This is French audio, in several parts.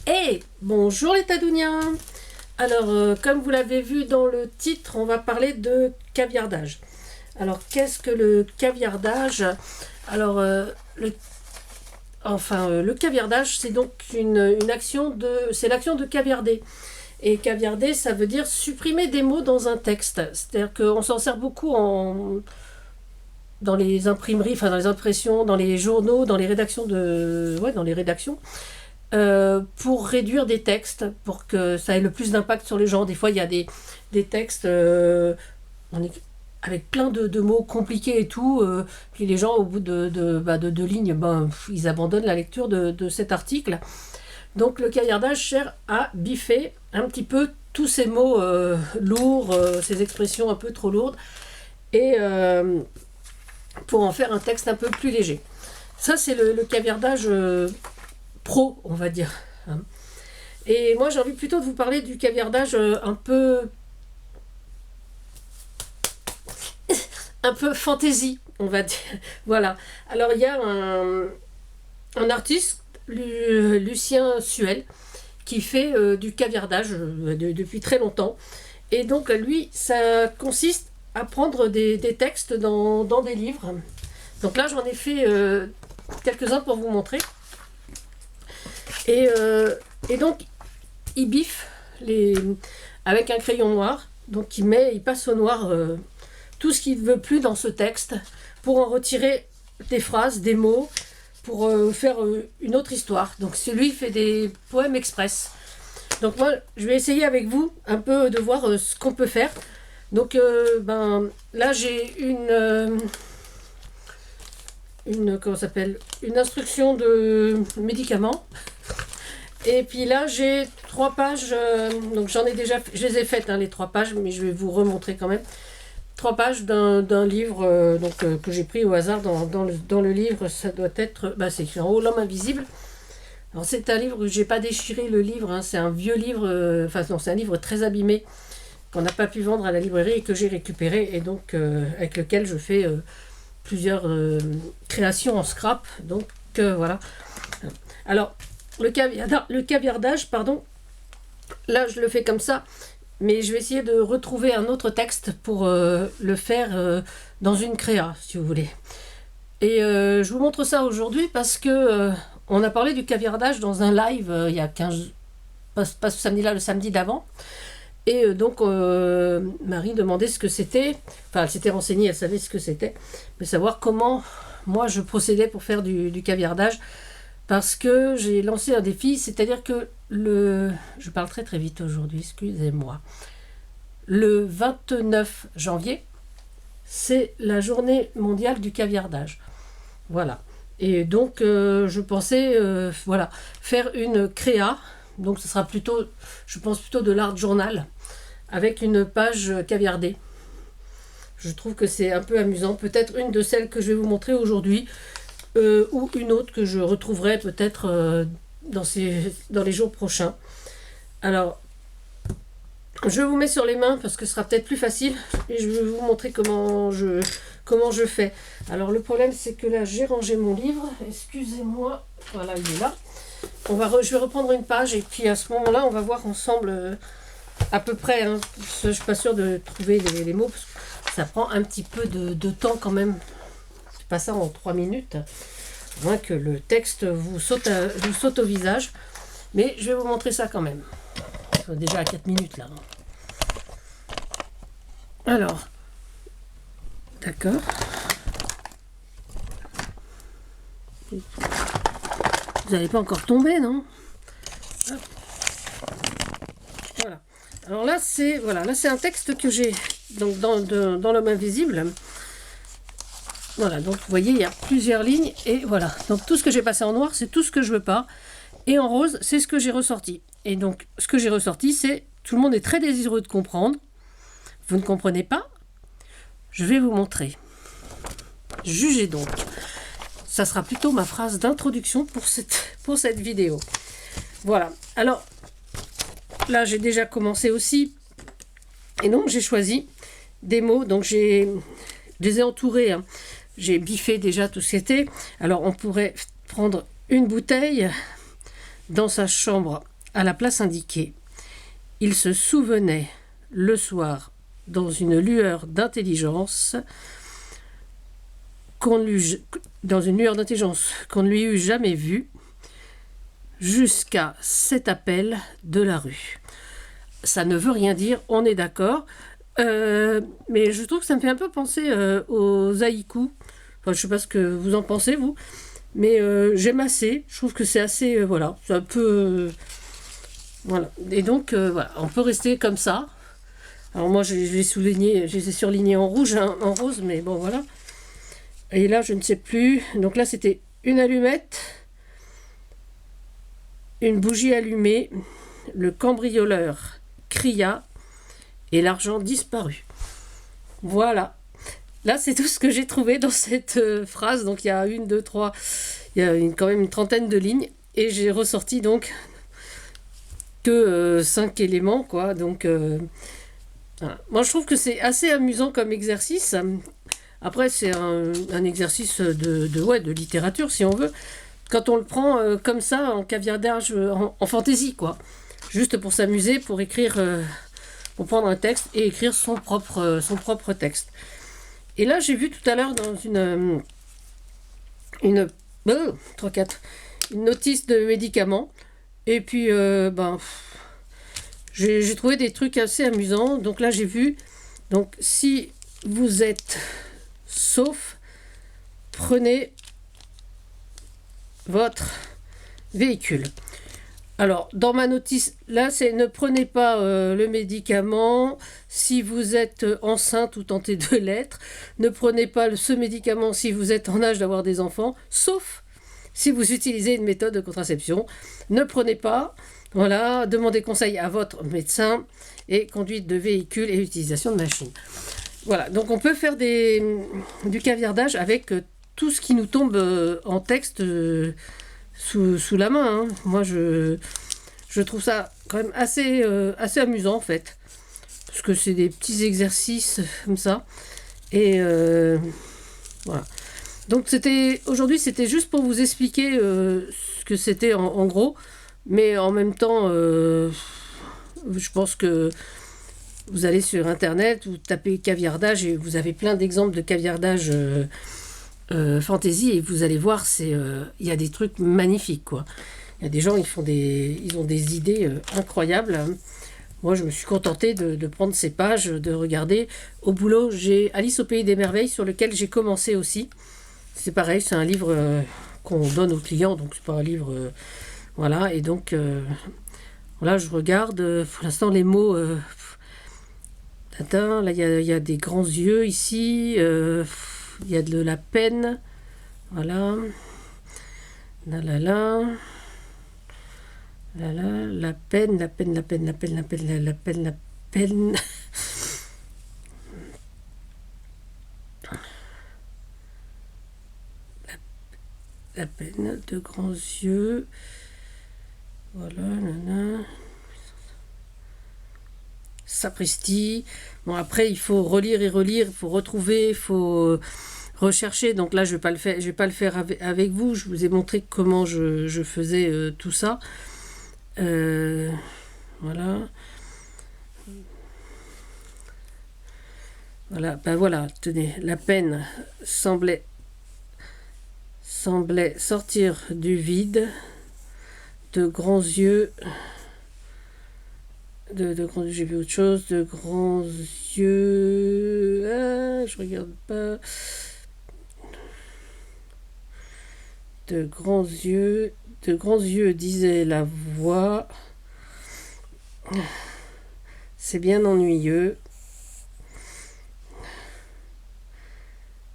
Hey, bonjour les Tadouniens. Alors, comme vous l'avez vu dans le titre, on va parler de caviardage. Alors, qu'est-ce que le caviardage? Alors, le caviardage, c'est donc une action c'est l'action de caviarder. Et caviarder, ça veut dire supprimer des mots dans un texte. C'est-à-dire qu'on s'en sert beaucoup dans les imprimeries, enfin dans les impressions, dans les journaux, dans les rédactions dans les rédactions. Pour réduire des textes, pour que ça ait le plus d'impact sur les gens. Des fois, il y a des textes avec plein de mots compliqués et tout, puis les gens, au bout de deux lignes, ils abandonnent la lecture de cet article. Donc le caviardage sert à biffer un petit peu tous ces mots lourds, ces expressions un peu trop lourdes, et pour en faire un texte un peu plus léger. Ça, c'est le caviardage pro, on va dire. Et moi, j'ai envie plutôt de vous parler du caviardage un peu fantaisie, on va dire. Voilà. Alors, il y a un artiste, Lucien Suel, qui fait du caviardage depuis très longtemps. Et donc, lui, ça consiste à prendre des textes dans des livres. Donc là, j'en ai fait quelques-uns pour vous montrer. Et donc, il biffe avec un crayon noir. Donc, il passe au noir tout ce qu'il ne veut plus dans ce texte pour en retirer des phrases, des mots, pour faire une autre histoire. Donc, celui fait des poèmes express. Donc, moi, je vais essayer avec vous un peu de voir ce qu'on peut faire. Donc, là, j'ai comment ça s'appelle, une instruction de médicaments. Et puis là, j'ai 3 pages, donc j'en ai déjà, je les ai faites, les 3 pages, mais je vais vous remontrer quand même. 3 pages d'un livre que j'ai pris au hasard dans le livre. Ça doit être, c'est écrit en haut, L'homme invisible. Alors c'est un livre, j'ai pas déchiré le livre, c'est un vieux livre, c'est un livre très abîmé, qu'on n'a pas pu vendre à la librairie et que j'ai récupéré, et donc avec lequel je fais plusieurs créations en scrap. Donc voilà. Alors, le caviardage, pardon, là je le fais comme ça, mais je vais essayer de retrouver un autre texte pour le faire dans une créa, si vous voulez. Et je vous montre ça aujourd'hui parce que on a parlé du caviardage dans un live il y a 15... pas ce samedi-là, le samedi d'avant. Et donc Marie demandait ce que c'était, enfin elle s'était renseignée, elle savait ce que c'était, mais savoir comment moi je procédais pour faire du caviardage. Parce que j'ai lancé un défi, c'est-à-dire que je parle très très vite aujourd'hui, excusez-moi. Le 29 janvier, c'est la journée mondiale du caviardage. Voilà. Et donc, je pensais faire une créa. Donc, ce sera plutôt, je pense plutôt de l'art journal, avec une page caviardée. Je trouve que c'est un peu amusant. Peut-être une de celles que je vais vous montrer aujourd'hui. Ou une autre que je retrouverai peut-être dans les jours prochains. Alors, je vous mets sur les mains parce que ce sera peut-être plus facile et je vais vous montrer comment je fais. Alors, le problème, c'est que là, j'ai rangé mon livre. Excusez-moi. Voilà, il est là. Je vais reprendre une page et puis à ce moment-là, on va voir ensemble à peu près. Je ne suis pas sûre de trouver les mots parce que ça prend un petit peu de temps quand même. Pas ça en 3 minutes, à moins que le texte vous saute au visage, mais je vais vous montrer ça quand même. Déjà à 4 minutes là. Alors, d'accord. Vous n'allez pas encore tomber, non? Voilà. Alors là, c'est un texte que j'ai donc dans L'homme invisible. Voilà, donc vous voyez, il y a plusieurs lignes, et voilà. Donc tout ce que j'ai passé en noir, c'est tout ce que je veux pas. Et en rose, c'est ce que j'ai ressorti. Et donc, ce que j'ai ressorti, c'est tout le monde est très désireux de comprendre. Vous ne comprenez pas? Je vais vous montrer. Jugez donc. Ça sera plutôt ma phrase d'introduction pour cette vidéo. Voilà. Alors, là, j'ai déjà commencé aussi. Et donc, j'ai choisi des mots. Donc, je les ai entourés. J'ai biffé déjà tout ce qui était. Alors, on pourrait prendre une bouteille dans sa chambre à la place indiquée. Il se souvenait, le soir, dans une lueur d'intelligence qu'on ne lui eût jamais vue, jusqu'à cet appel de la rue. Ça ne veut rien dire, on est d'accord. Mais je trouve que ça me fait un peu penser aux haïkus. Enfin, je ne sais pas ce que vous en pensez, vous. Mais j'aime assez. Je trouve que c'est assez... voilà, c'est un peu... voilà. Et donc, voilà, on peut rester comme ça. Alors moi, je les ai surlignés en rouge, hein, en rose, mais bon, voilà. Et là, je ne sais plus. Donc là, c'était une allumette, une bougie allumée, le cambrioleur cria et l'argent disparut. Voilà. Là, c'est tout ce que j'ai trouvé dans cette phrase. Donc, il y a une, deux, trois... Il y a quand même une trentaine de lignes. Et j'ai ressorti donc que 5 éléments, quoi. Donc, voilà. Moi, je trouve que c'est assez amusant comme exercice. Après, c'est un exercice de littérature, si on veut. Quand on le prend comme ça, en caviardage, en fantaisie, quoi. Juste pour s'amuser, pour écrire... pour prendre un texte et écrire son propre texte. Et là, j'ai vu tout à l'heure dans une notice de médicaments. Et puis, j'ai trouvé des trucs assez amusants. Donc là, j'ai vu, donc si vous êtes sauf, prenez votre véhicule. Alors, dans ma notice, là, c'est ne prenez pas le médicament si vous êtes enceinte ou tentée de l'être. Ne prenez pas ce médicament si vous êtes en âge d'avoir des enfants, sauf si vous utilisez une méthode de contraception. Ne prenez pas, voilà, demandez conseil à votre médecin et conduite de véhicule et utilisation de machines. Voilà, donc on peut faire du caviardage avec tout ce qui nous tombe en texte sous la main. Hein. Moi, je trouve ça quand même assez amusant, en fait. Parce que c'est des petits exercices comme ça. Et voilà. Donc, aujourd'hui, c'était juste pour vous expliquer ce que c'était en gros. Mais en même temps, je pense que vous allez sur Internet, vous tapez caviardage et vous avez plein d'exemples de caviardage fantasy et vous allez voir, il y a des trucs magnifiques, quoi. Il y a des gens, ils ont des idées incroyables. Moi, je me suis contentée de prendre ces pages, de regarder. Au boulot, j'ai Alice au Pays des Merveilles sur lequel j'ai commencé aussi. C'est pareil, c'est un livre qu'on donne aux clients, donc c'est pas un livre... voilà, et donc... voilà, je regarde. Pour l'instant, les mots... là, il y a des grands yeux ici. Il y a de la peine. Voilà. La peine. La peine, de grands yeux. Voilà, sapristi. Bon, après, il faut relire et relire, il faut retrouver, il faut rechercher. Donc là, je vais pas le faire avec vous. Je vous ai montré comment je faisais tout ça. Voilà. Voilà, ben voilà, tenez, la peine semblait sortir du vide, de grands yeux, j'ai vu autre chose, de grands yeux, je regarde pas, de grands yeux, disait la voix, c'est bien ennuyeux,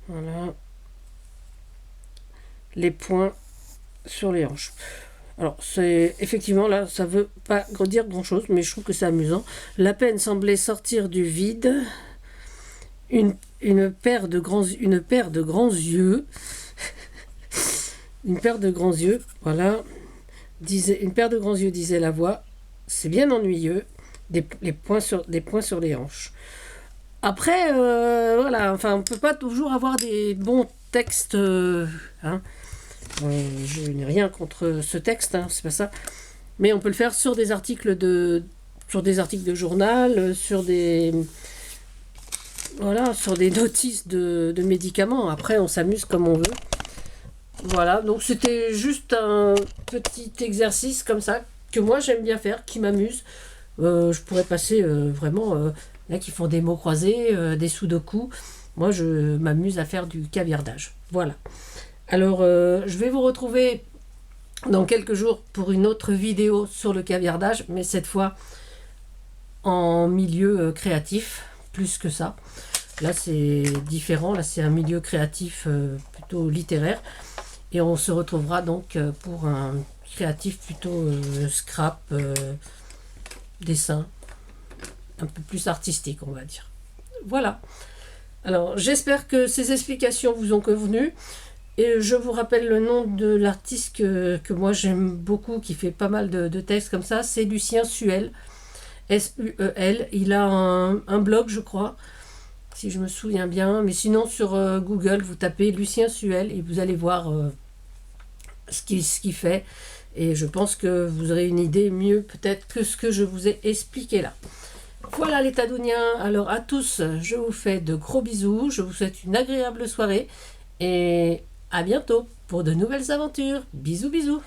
voilà, les poings sur les hanches. Alors, c'est effectivement, là, ça veut pas dire grand-chose, mais je trouve que c'est amusant. La peine semblait sortir du vide. Une paire de grands yeux. Une paire de grands yeux, voilà. Une paire de grands yeux, disait la voix. C'est bien ennuyeux. Des poings sur les hanches. Après, voilà, enfin, on peut pas toujours avoir des bons textes, hein. Je n'ai rien contre ce texte, hein, c'est pas ça. Mais on peut le faire sur des articles de journal, voilà, sur des notices de médicaments. Après, on s'amuse comme on veut. Voilà, donc c'était juste un petit exercice comme ça que moi j'aime bien faire, qui m'amuse. Je pourrais passer vraiment là qui font des mots croisés, des sudoku. Moi, je m'amuse à faire du caviardage. Voilà. Alors, je vais vous retrouver dans quelques jours pour une autre vidéo sur le caviardage, mais cette fois en milieu créatif, plus que ça. Là, c'est différent. Là, c'est un milieu créatif plutôt littéraire. Et on se retrouvera donc pour un créatif plutôt scrap, dessin, un peu plus artistique, on va dire. Voilà. Alors, j'espère que ces explications vous ont convenu. Et je vous rappelle le nom de l'artiste que moi j'aime beaucoup, qui fait pas mal de textes comme ça, c'est Lucien Suel, Suel. Il a un blog, je crois, si je me souviens bien. Mais sinon, sur Google, vous tapez Lucien Suel et vous allez voir ce qu'il fait. Et je pense que vous aurez une idée mieux peut-être que ce que je vous ai expliqué là. Voilà les Tadouniens. Alors à tous, je vous fais de gros bisous. Je vous souhaite une agréable soirée. Et à bientôt pour de nouvelles aventures. Bisous bisous.